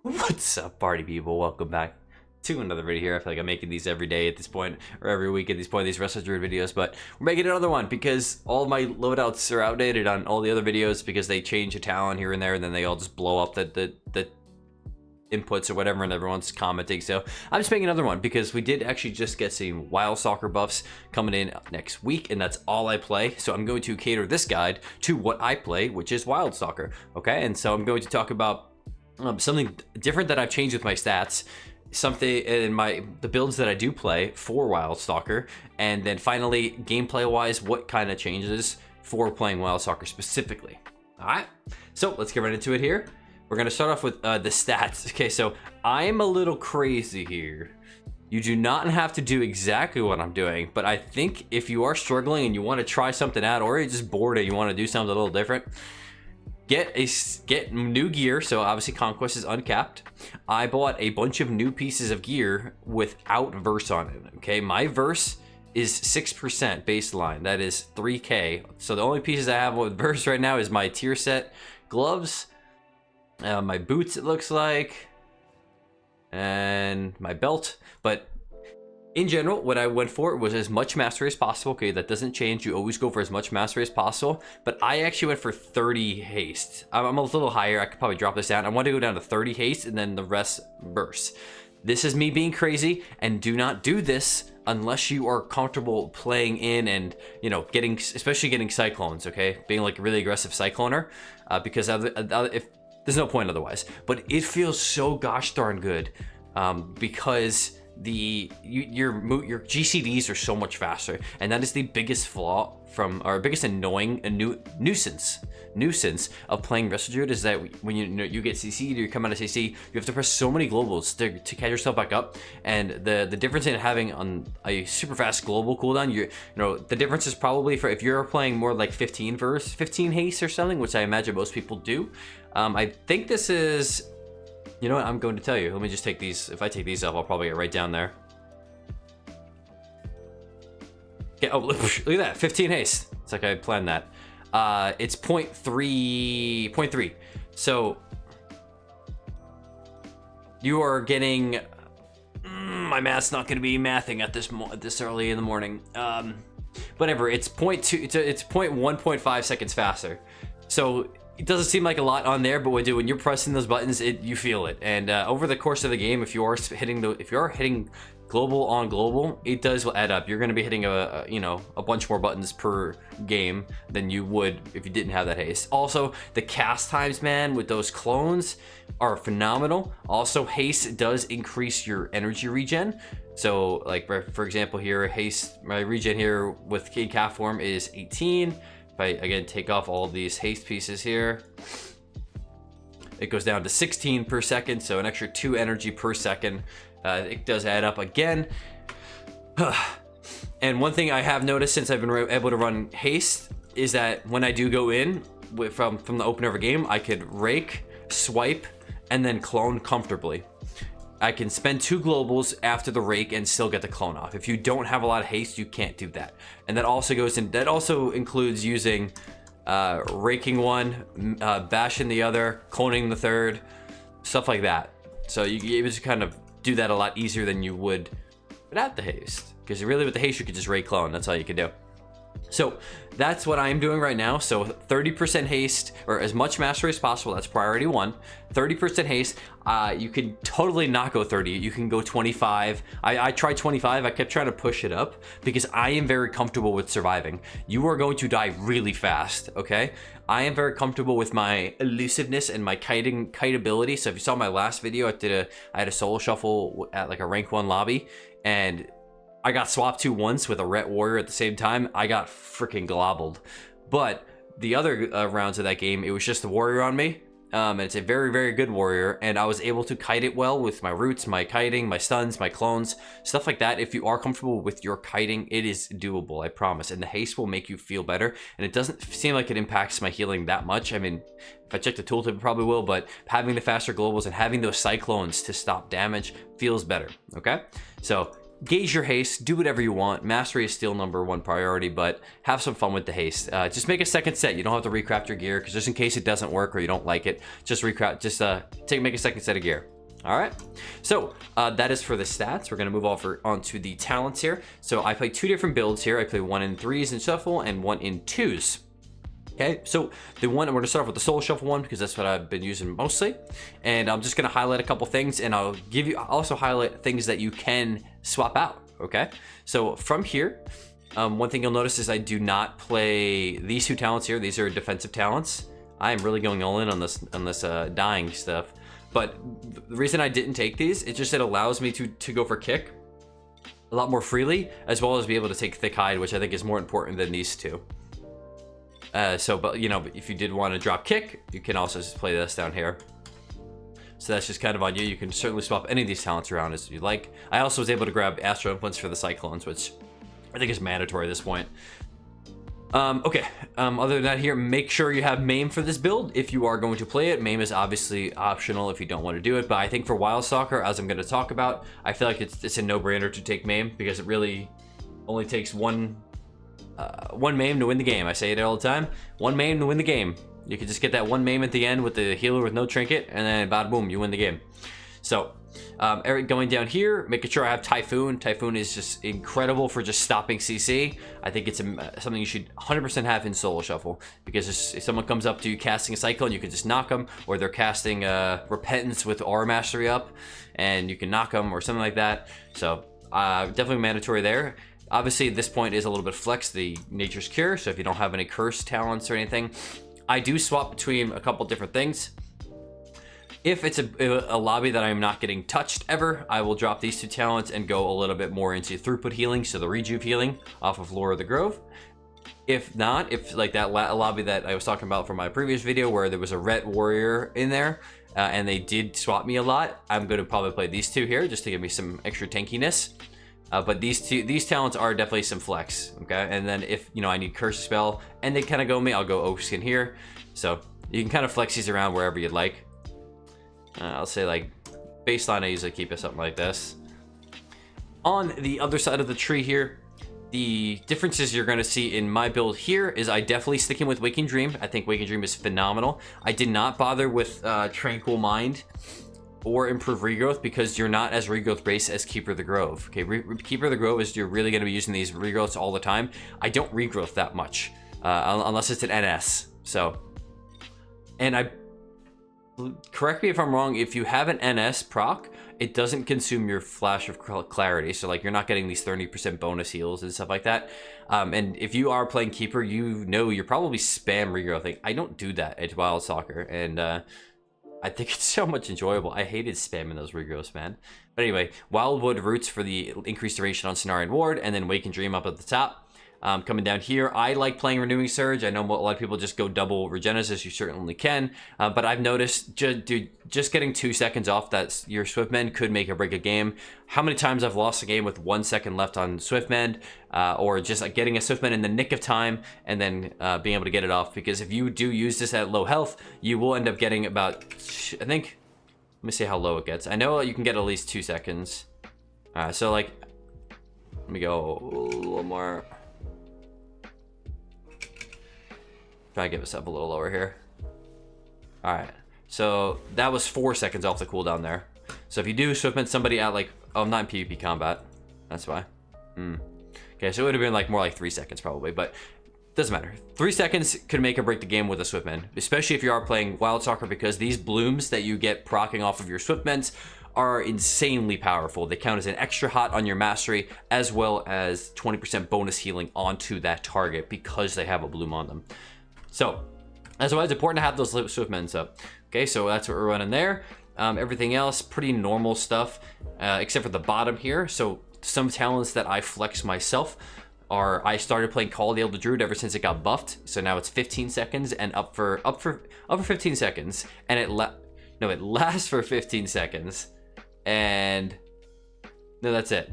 What's up, party people? Welcome back to another video here. I feel like I'm making these every day at this point, or every week at this point, these Resto Druid videos, but we're making another one because all of my loadouts are outdated on all the other videos because they change a talent here and there, and then they all just blow up the inputs or whatever, and everyone's commenting. So I'm just making another one because we did actually just get some Wildstalker buffs coming in next week, and that's all I play. So I'm going to cater this guide to what I play, which is Wildstalker. Okay, and so I'm going to talk about something different that I've changed with my stats, something in the builds that I do play for Wildstalker, and then finally gameplay wise what kind of changes for playing Wildstalker specifically. All right, so let's get right into it here. We're gonna start off with the stats. Okay, so I'm a little crazy here. You do not have to do exactly what I'm doing, but I think if you are struggling and you want to try something out, or you're just bored and you want to do something a little different, get new gear. So obviously Conquest is uncapped. I bought a bunch of new pieces of gear without verse on it. Okay, my verse is 6% baseline. That is 3k. So the only pieces I have with verse right now is my tier set gloves, my boots, it looks like, and my belt. But in general, what I went for was as much mastery as possible. Okay, that doesn't change. You always go for as much mastery as possible. But I actually went for 30 haste. I'm a little higher. I could probably drop this down. I want to go down to 30 haste and then the rest burst. This is me being crazy, and do not do this unless you are comfortable playing in and, you know, especially getting cyclones. Okay, being like a really aggressive cycloner, because if there's no point otherwise. But it feels so gosh darn good, because your GCDs are so much faster, and that is the biggest flaw biggest annoying nuisance of playing Resto Druid, is that when you get CC'd or you come out of CC, you have to press so many globals to catch yourself back up. And the difference in having on a super fast global cooldown, you know the difference is probably for if you're playing more like 15 haste or something, which I imagine most people do. I think this is, you know what, I'm going to tell you. Let me just take these. If I take these off, I'll probably get right down there. Okay, oh, look at that, 15 haste. It's like I planned that. It's 0.3. So you are getting, my math's not going to be mathing at this early in the morning. Whatever, it's 0.2, it's 0.1.5 seconds faster. So it doesn't seem like a lot on there, but when you're pressing those buttons, you feel it. And over the course of the game, if you are hitting global on global, it does add up. You're going to be hitting a bunch more buttons per game than you would if you didn't have that haste. Also, the cast times, man, with those clones are phenomenal. Also, haste does increase your energy regen. So, like for example, here haste, my regen here with King Cat form is 18. If I again take off all of these haste pieces here, it goes down to 16 per second, so an extra 2 energy per second. It does add up again. And one thing I have noticed since I've been able to run haste is that when I do go in from the opener of a game, I could rake, swipe, and then clone comfortably. I can spend 2 globals after the rake and still get the clone off. If you don't have a lot of haste, you can't do that. And that also includes using raking one, bashing the other, cloning the third, stuff like that. So you able to kind of do that a lot easier than you would without the haste, because really with the haste you could just rake clone. That's all you could do. So that's what I'm doing right now. So 30% haste, or as much mastery as possible. That's priority 1. 30% haste. You can totally not go 30. You can go 25. I tried 25. I kept trying to push it up because I am very comfortable with surviving. You are going to die really fast, okay? I am very comfortable with my elusiveness and my kite ability. So if you saw my last video, I had a solo shuffle at like a rank 1 lobby, and I got swapped to once with a Ret Warrior at the same time. I got freaking globbled. But the other rounds of that game, it was just the Warrior on me. And it's a very, very good Warrior. And I was able to kite it well with my roots, my kiting, my stuns, my clones, stuff like that. If you are comfortable with your kiting, it is doable, I promise. And the haste will make you feel better. And it doesn't seem like it impacts my healing that much. I mean, if I check the tooltip, it probably will. But having the faster globals and having those cyclones to stop damage feels better, okay? So gauge your haste, do whatever you want. Mastery is still #1 priority, but have some fun with the haste. Just make a second set. You don't have to recraft your gear, because just in case it doesn't work or you don't like it, just recraft. Just make a second set of gear. All right, so that is for the stats. We're gonna move on to the talents here. So I play 2 different builds here. I play 1 in 3s in shuffle and 1 in 2s. Okay, so the one, I'm going to start off with the solo shuffle one, because that's what I've been using mostly. And I'm just going to highlight a couple things, and I'll also highlight things that you can swap out. Okay, so from here, one thing you'll notice is I do not play these 2 talents here. These are defensive talents. I am really going all in on this dying stuff. But the reason I didn't take these, it just, it allows me to go for kick a lot more freely, as well as be able to take thick hide, which I think is more important than these 2. But you know, if you did want to drop kick, you can also just play this down here. So that's just kind of on you. You can certainly swap any of these talents around as you like. I also was able to grab Astro Influence for the Cyclones, which I think is mandatory at this point. Okay, other than that here, make sure you have Maim for this build if you are going to play it. Maim is obviously optional if you don't want to do it, but I think for Wildstalker, as I'm going to talk about, I feel like it's a no-brainer to take Maim, because it really only takes one Maim to win the game. I say it all the time. 1 Maim to win the game. You can just get that 1 Maim at the end with the healer with no trinket, and then bada boom, you win the game. So, going down here, making sure I have Typhoon. Typhoon is just incredible for just stopping CC. I think it's something you should 100% have in solo shuffle, because if someone comes up to you casting a Cyclone, you can just knock them, or they're casting Repentance with Aura Mastery up, and you can knock them, or something like that. So, definitely mandatory there. Obviously, at this point is a little bit flex, the Nature's Cure, so if you don't have any curse talents or anything, I do swap between a couple different things. If it's a lobby that I'm not getting touched ever, I will drop these 2 talents and go a little bit more into throughput healing, so the rejuve healing off of Lore of the Grove. If not, if like that lobby that I was talking about from my previous video where there was a Ret Warrior in there, and they did swap me a lot, I'm going to probably play these 2 here just to give me some extra tankiness. But these talents are definitely some flex, okay? And then if, you know, I need Curse Spell and they kind of go me, I'll go Oak Skin here. So you can kind of flex these around wherever you'd like. I'll say like baseline, I usually keep it something like this. On the other side of the tree here, the differences you're going to see in my build here is I definitely sticking with Waking Dream. I think Waking Dream is phenomenal. I did not bother with Tranquil Mind or Improve Regrowth, because you're not as regrowth based as Keeper of the Grove. Okay, Keeper of the Grove is, you're really going to be using these regrowths all the time. I don't regrowth that much, unless it's an NS. So, and correct me if I'm wrong, if you have an NS proc, it doesn't consume your Flash of Clarity. So like, you're not getting these 30% bonus heals and stuff like that. And if you are playing Keeper, you know you're probably spam regrowthing. I don't do that at Wildstalker, and I think it's so much enjoyable. I hated spamming those regrowths, man. But anyway, Wildwood Roots for the increased duration on Cenarian Ward, and then Wake and Dream up at the top. Coming down here, I like playing Renewing Surge. I know a lot of people just go double Regenesis. You certainly can. But I've noticed, just getting 2 seconds off your Swiftmend could make or break a game. How many times I've lost a game with 1 second left on Swiftmend, or just like getting a Swiftmend in the nick of time and then being able to get it off. Because if you do use this at low health, you will end up getting about, I think, let me see how low it gets. I know you can get at least 2 seconds. So like, let me go a little more. Try to get myself a little lower here. All right, so that was 4 seconds off the cooldown there. So if you do Swiftmend somebody at like, oh, I'm not in PvP combat, that's why. Okay, so it would have been like more like 3 seconds probably, but doesn't matter. 3 seconds could make or break the game with a Swiftmend, especially if you are playing Wildstalker, because these blooms that you get proccing off of your Swiftmends are insanely powerful. They count as an extra hot on your mastery, as well as 20% bonus healing onto that target because they have a bloom on them. So that's why it's important to have those Swiftmends up. Okay, so that's what we're running there. Everything else, pretty normal stuff, except for the bottom here. So some talents that I flex myself are, I started playing Call of the Elder Druid ever since it got buffed. So now it's 15 seconds and up for 15 seconds, and it lasts for 15 seconds, and no, that's it.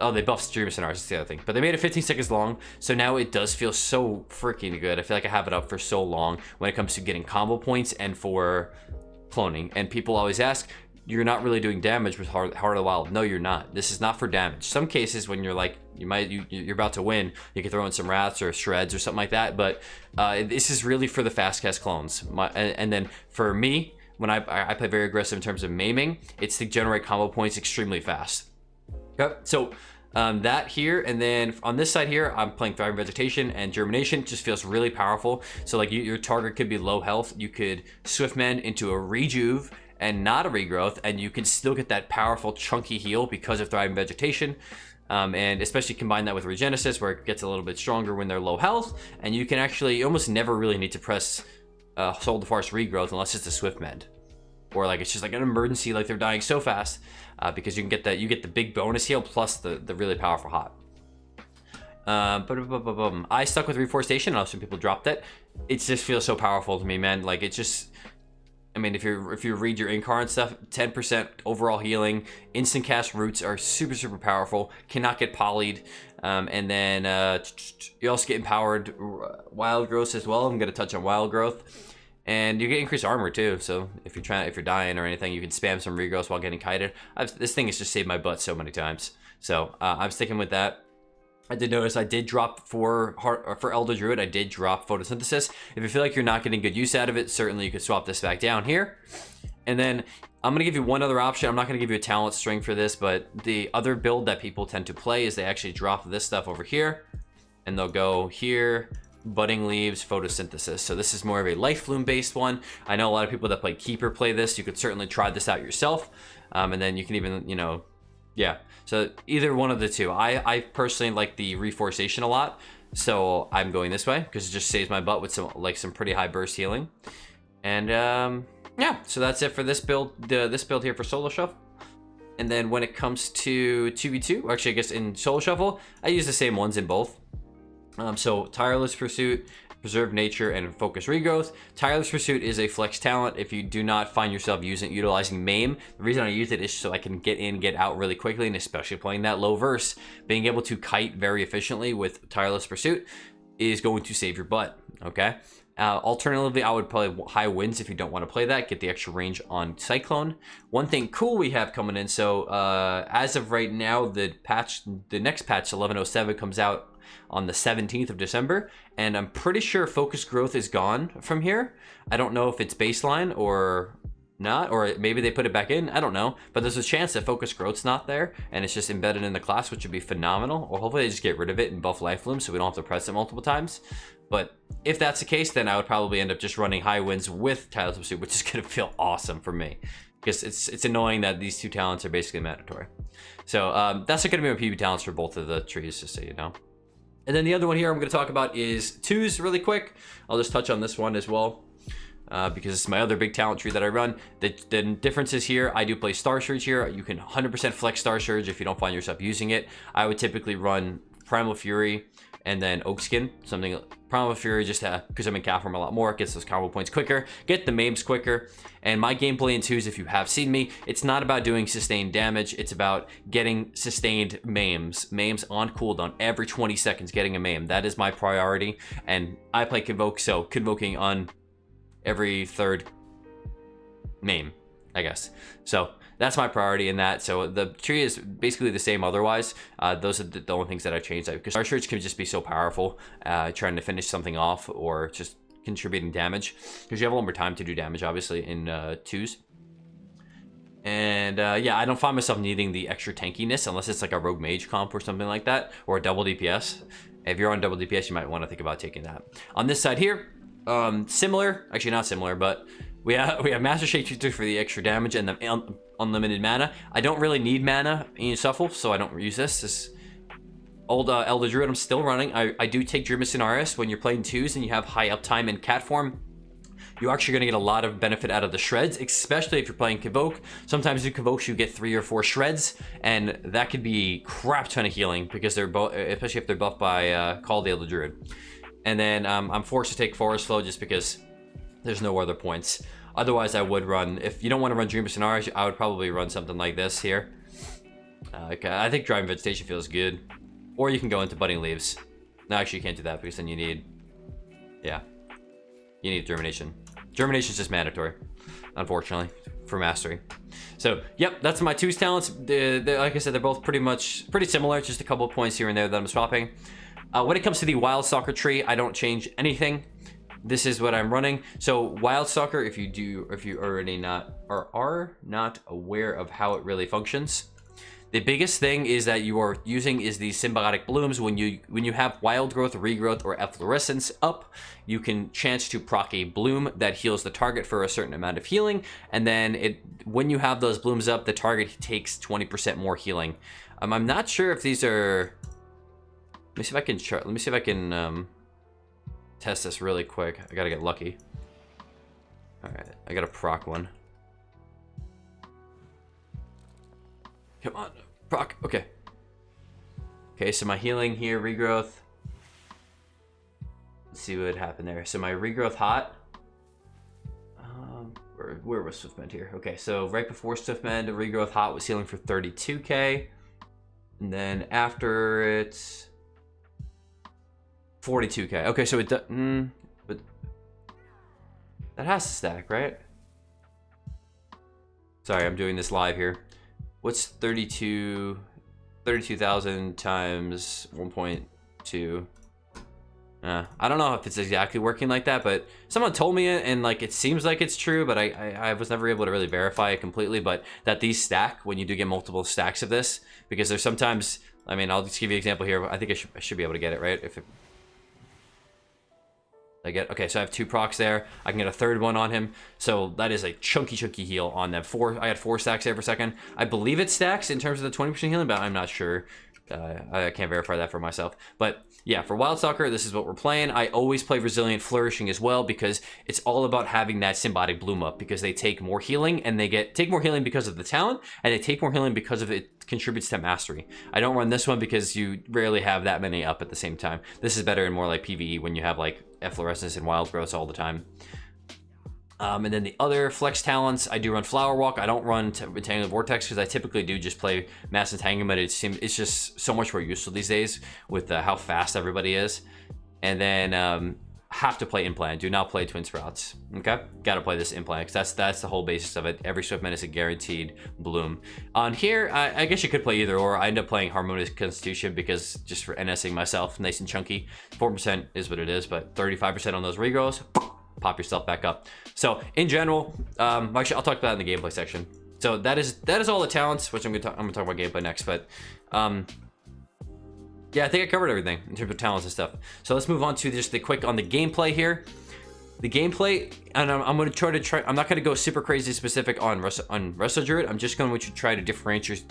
Oh, they buffed Streamer Sonars, that's the other thing. But they made it 15 seconds long, so now it does feel so freaking good. I feel like I have it up for so long when it comes to getting combo points and for cloning. And people always ask, you're not really doing damage with Heart of the Wild. No, you're not. This is not for damage. Some cases when you're like, you're about to win, you can throw in some Wraths or Shreds or something like that, but this is really for the fast cast clones. And then for me, when I play very aggressive in terms of maiming, it's to generate combo points extremely fast. Okay, so that here, and then on this side here, I'm playing Thriving Vegetation, and Germination just feels really powerful. So like your target could be low health, you could Swift Mend into a Rejuve and not a Regrowth, and you can still get that powerful chunky heal because of Thriving Vegetation. And especially combine that with Regenesis, where it gets a little bit stronger when they're low health, and you can actually, you almost never really need to press Soul of the Forest Regrowth unless it's a Swift Mend. Or like it's just like an emergency, like they're dying so fast, because you can get that, you get the big bonus heal plus the really powerful hot. I stuck with Reforestation. I know some people dropped it. It just feels so powerful to me, man. Like it just, I mean, if you read your in-card stuff, 10% overall healing, instant cast roots are super powerful. Cannot get polyed, and then you also get empowered wild growth as well. I'm gonna touch on wild growth. And you get increased armor too, so if you're dying or anything, you can spam some regrowths while getting kited. This thing has just saved my butt so many times, so I'm sticking with that. I did notice I did drop for Elder Druid. I did drop Photosynthesis. If you feel like you're not getting good use out of it, certainly you could swap this back down here. And then I'm gonna give you one other option. I'm not gonna give you a talent string for this, but the other build that people tend to play is they actually drop this stuff over here, and they'll go here. Budding Leaves, Photosynthesis. So this is more of a Life Bloom based one. I know a lot of people that play Keeper play this. You could certainly try this out yourself, and then you can even, you know, yeah. So either one of the two. I personally like the Reforestation a lot, so I'm going this way because it just saves my butt with some pretty high burst healing. And yeah, so that's it for this build. This build here for Solo Shuffle. And then when it comes to 2v2, or actually I guess in Solo Shuffle, I use the same ones in both. So Tireless Pursuit, Preserve Nature, and Focus Regrowth. Tireless Pursuit is a flex talent if you do not find yourself utilizing Maim. The reason I use it is so I can get in, get out really quickly, and especially playing that low verse, being able to kite very efficiently with Tireless Pursuit is going to save your butt, okay? Alternatively, I would play High Winds if you don't want to play that. Get the extra range on Cyclone. One thing cool we have coming in, so as of right now, the next patch, 1107, comes out on the 17th of December, and I'm pretty sure Focus Growth is gone from here. I don't know if it's baseline or not, or maybe they put it back in. I don't know, but there's a chance that Focus Growth's not there and it's just embedded in the class, which would be phenomenal. Or hopefully they just get rid of it and buff Life Bloom so we don't have to press it multiple times. But if that's the case, then I would probably end up just running High Winds with Tireless Pursuit, which is gonna feel awesome for me, because it's annoying that these two talents are basically mandatory. So that's gonna be my PvP talents for both of the trees, just so you know. And then the other one here I'm going to talk about is twos really quick. I'll just touch on this one as well, because it's my other big talent tree that I run. The difference is here, I do play Star Surge here. You can 100% flex Star Surge if you don't find yourself using it. I would typically run Primal Fury and then Oakskin, something. Primal Fury just because I'm in cap form a lot more, it gets those combo points quicker, get the maims quicker. And my gameplay in twos, if you have seen me, it's not about doing sustained damage, it's about getting sustained maims on cooldown every 20 seconds, getting a maim. That is my priority, and I play Convoke, so Convoking on every third maim, I guess. So that's my priority in that. So the tree is basically the same otherwise. Those are the only things that I changed, because Star Surge can just be so powerful, trying to finish something off or just contributing damage, because you have a lot more time to do damage obviously in twos. And yeah, I don't find myself needing the extra tankiness unless it's like a rogue mage comp or something like that, or a double DPS. If you're on double DPS, you might want to think about taking that. On this side here, similar, actually not similar, but we have Master Shapeshifter for the extra damage and the unlimited mana. I don't really need mana in Shuffle, so I don't use this old Elder Druid I'm still running. I do take Druid Scenarios when you're playing twos and you have high uptime in cat form. You're actually going to get a lot of benefit out of the shreds, especially if you're playing Convoke. Sometimes in Convoke you get 3 or 4 shreds, and that could be crap ton of healing because they're both, especially if they're buffed by Call the Elder Druid. And then I'm forced to take Forest Flow just because there's no other points. Otherwise, I would run, if you don't want to run Dream of Scenarios, I would probably run something like this here. Okay, I think Driving Vegetation feels good. Or you can go into Budding Leaves. No, actually you can't do that because then you need, yeah, you need Germination. Germination is just mandatory, unfortunately, for mastery. So, yep, that's my 2's talents. Like I said, they're both pretty similar, just a couple of points here and there that I'm swapping. When it comes to the Wildstalker tree, I don't change anything. This is what I'm running. So Wildstalker, if you already are not aware of how it really functions, the biggest thing is that you are using is these symbiotic blooms. When you have wild growth, regrowth, or efflorescence up, you can chance to proc a bloom that heals the target for a certain amount of healing, and then when you have those blooms up, the target takes 20% more healing. I'm not sure if these are. Let me see if I can test this really quick. I gotta get lucky. All right, I gotta proc one. Come on, proc. Okay. Okay, so my healing here, regrowth. Let's see what happened there. So my regrowth hot. Where was Swiftmend here? Okay, so right before Swiftmend, the regrowth hot was healing for 32k, and then after it's 42k. Okay, so it does. But that has to stack, right? Sorry, I'm doing this live here. What's 32,000 times 1.2? I don't know if it's exactly working like that, but someone told me it, and like it seems like it's true, but I was never able to really verify it completely. But that these stack when you do get multiple stacks of this, because there's sometimes. I mean, I'll just give you an example here. I think I should be able to get it right if it. Okay, so I have 2 procs there. I can get a 3rd one on him. So that is a chunky heal on them. I had 4 stacks there per second. I believe it stacks in terms of the 20% healing, but I'm not sure. I can't verify that for myself. But yeah, for Wildstalker, this is what we're playing. I always play Resilient Flourishing as well, because it's all about having that symbiotic bloom up, because they take more healing, and they take more healing because of the talent, and they take more healing because of it contributes to mastery. I don't run this one because you rarely have that many up at the same time. This is better in more like PvE when you have like efflorescence and wild growth all the time. And then the other flex talents, I do run Flower Walk. I don't run Entangling Vortex because I typically do just play Mass Entanglement. It's just so much more useful these days with how fast everybody is. And then have to play Implant. Do not play Twin Sprouts. Okay, gotta play this Implant because that's the whole basis of it. Every Swiftman is a guaranteed bloom. On here, I guess you could play either or. I end up playing Harmonious Constitution because just for NSing myself, nice and chunky. 4% is what it is, but 35% on those regrowths. Pop yourself back up. So in general, actually I'll talk about it in the gameplay section. So that is all the talents, which I'm gonna talk about gameplay next. But yeah, I think I covered everything in terms of talents and stuff. So let's move on to just the quick on the gameplay here. The gameplay, and I'm going to try. I'm not going to go super crazy specific on Resto Druid. I'm just going to try to differentiate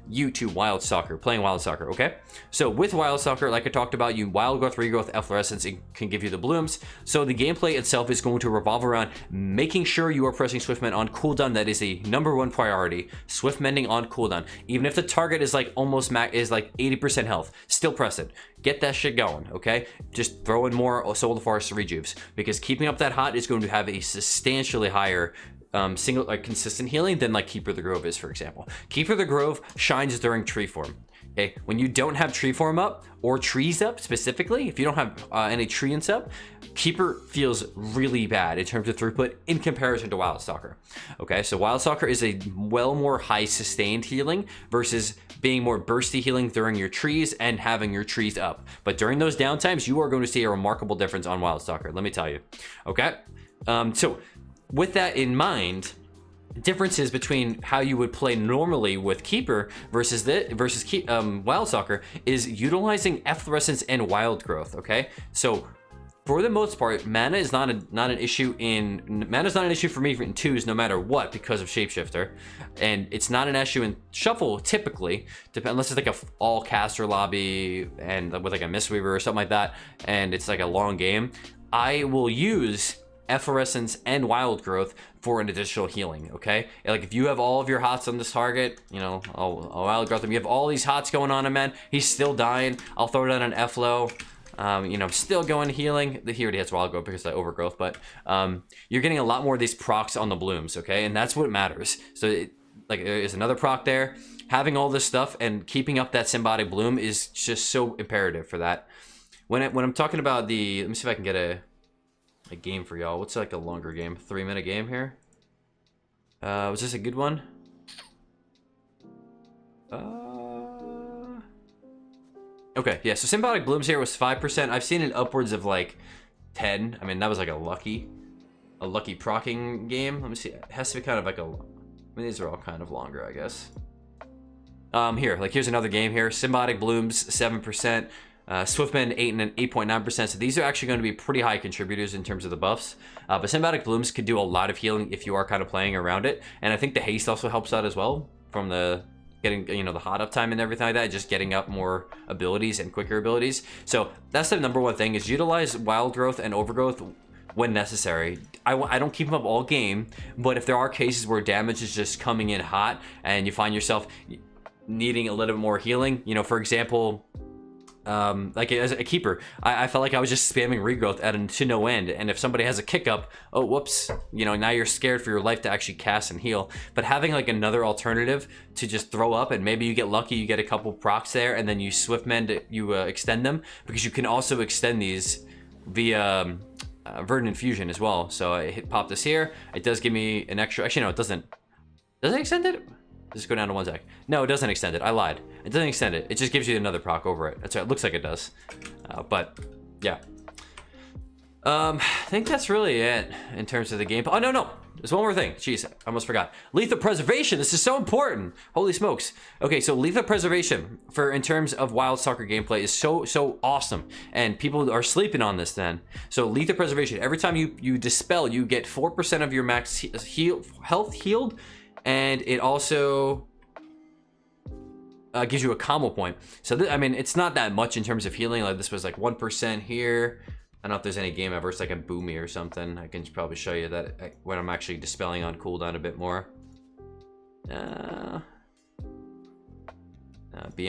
you to Wildstalker, playing Wildstalker, okay? So with Wildstalker, like I talked about, you wild growth, regrowth, efflorescence, it can give you the blooms. So the gameplay itself is going to revolve around making sure you are pressing Swiftmend on cooldown. That is a #1 priority. Swiftmending on cooldown. Even if the target is like almost is like 80% health, still press it. Get that shit going, okay? Just throw in more Soul of the Forest rejuves, because keeping up that hot is going to have a substantially higher consistent healing than like Keeper of the Grove is, for example. Keeper of the Grove shines during tree form. Okay, when you don't have tree form up or trees up specifically, if you don't have any treants up, Keeper feels really bad in terms of throughput in comparison to Wildstalker. Okay, so Wildstalker is a well more high sustained healing versus being more bursty healing during your trees and having your trees up. But during those downtimes, you are going to see a remarkable difference on Wildstalker, let me tell you. Okay, so with that in mind, differences between how you would play normally with Keeper versus Wildstalker is utilizing efflorescence and wild growth. Okay, so for the most part, mana is not an issue for me in 2s no matter what, because of Shapeshifter, and it's not an issue in Shuffle typically, unless it's like a all caster lobby and with like a Mistweaver or something like that, and it's like a long game. I will use efflorescence and wild growth for an additional healing. Okay, like if you have all of your hots on this target, you know, I'll wild growth him. You have all these hots going on him, man, he's still dying, I'll throw down an F-low. You know, still going healing. He already has wild growth because of overgrowth, but you're getting a lot more of these procs on the blooms, okay, and that's what matters. So like there's another proc there. Having all this stuff and keeping up that symbiotic bloom is just so imperative for that. When I'm talking about the, let me see if I can get a a game for y'all. What's like a longer game? 3-minute game here? Was this a good one? Okay, yeah, so Symbiotic Blooms here was 5%. I've seen it upwards of like 10. I mean, that was like a lucky procking game. Let me see. It has to be kind of like a... I mean, these are all kind of longer, I guess. Here's another game here. Symbiotic Blooms, 7%. Swiftman, 8.9%. So these are actually going to be pretty high contributors in terms of the buffs. But Symbiotic Blooms could do a lot of healing if you are kind of playing around it. And I think the haste also helps out as well from the getting, you know, the hot up time and everything like that, just getting up more abilities and quicker abilities. So that's the number one thing, is utilize Wild Growth and Overgrowth when necessary. I don't keep them up all game, but if there are cases where damage is just coming in hot and you find yourself needing a little bit more healing, you know, for example, like as a keeper, I felt like I was just spamming regrowth to no end, and if somebody has a kick up, oh whoops, you know, now you're scared for your life to actually cast and heal. But having like another alternative to just throw up, and maybe you get lucky, you get a couple procs there, and then you swift mend, you extend them, because you can also extend these via Verdant Infusion as well. So I pop this here, it does give me an extra, actually no, it doesn't. Does it extend it? Just go down to 1 sec. No, it doesn't extend it. I lied. It doesn't extend it. It just gives you another proc over it. That's right. It looks like it does. But yeah. I think that's really it in terms of the game. Oh, no. There's one more thing. Jeez, I almost forgot. Lethal Preservation. This is so important. Holy smokes. Okay, so Lethal Preservation in terms of Wildstalker gameplay is so awesome. And people are sleeping on this then. So Lethal Preservation. Every time you dispel, you get 4% of your max health healed. And it also gives you a combo point. So I mean, it's not that much in terms of healing. Like this was like 1% here. I don't know if there's any game ever. It's like a Boomy or something. I can probably show you that when I'm actually dispelling on cooldown a bit more. BM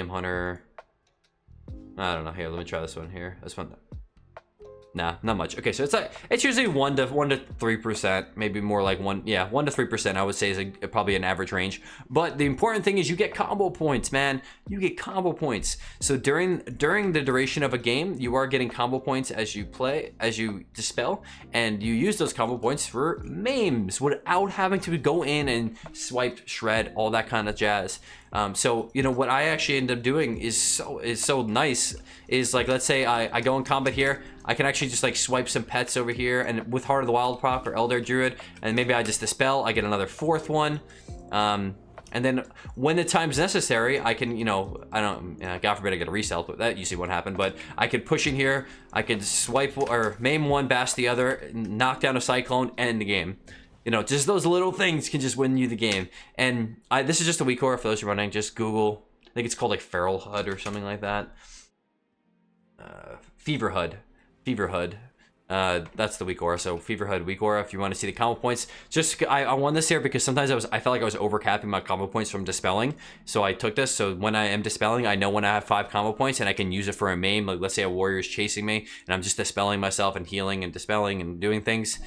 Hunter. I don't know. Here, let me try this one here. This one. Nah, not much. Okay, so it's usually 1 to 3%, maybe more like 1 to 3%. I would say is probably an average range. But the important thing is you get combo points, man. You get combo points. So during the duration of a game, you are getting combo points as you play, as you dispel, and you use those combo points for maims without having to go in and swipe, shred, all that kind of jazz. So you know what I actually end up doing is so nice. Is like, let's say I go in combat here, I can actually just like swipe some pets over here, and with Heart of the Wild proc or Elder Druid, and maybe I just dispel, I get another 4th one. And then when the time's necessary, I can, you know, God forbid I get a resell, but that usually won't happen, but I could push in here, I could swipe or maim one, bash the other, knock down a Cyclone, end the game. You know, just those little things can just win you the game. And this is just a weak aura for those who are running. Just Google, I think it's called like Feral HUD or something like that. Fever HUD. That's the weak aura. So Fever HUD, weak aura. If you want to see the combo points, just I won this here because sometimes I felt like I was overcapping my combo points from dispelling. So I took this. So when I am dispelling, I know when I have 5 combo points and I can use it for a maim. Like let's say a warrior is chasing me and I'm just dispelling myself and healing and dispelling and doing things.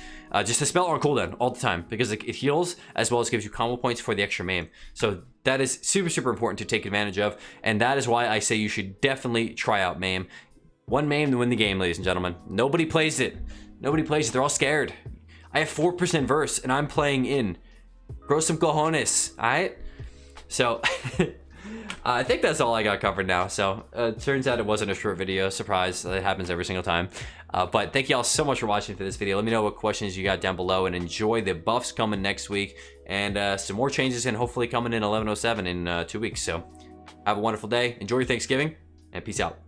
Just dispel on cooldown all the time because it heals as well as gives you combo points for the extra maim. So that is super important to take advantage of, and that is why I say you should definitely try out maim. 1 maim to win the game, ladies and gentlemen. Nobody plays it. They're all scared. I have 4% verse, and I'm playing in. Grow some cojones, alright? So, I think that's all I got covered now. So, turns out it wasn't a short video. Surprise, it happens every single time. But thank you all so much for watching for this video. Let me know what questions you got down below, and enjoy the buffs coming next week. And some more changes, and hopefully coming in 1107 in 2 weeks. So, have a wonderful day. Enjoy your Thanksgiving, and peace out.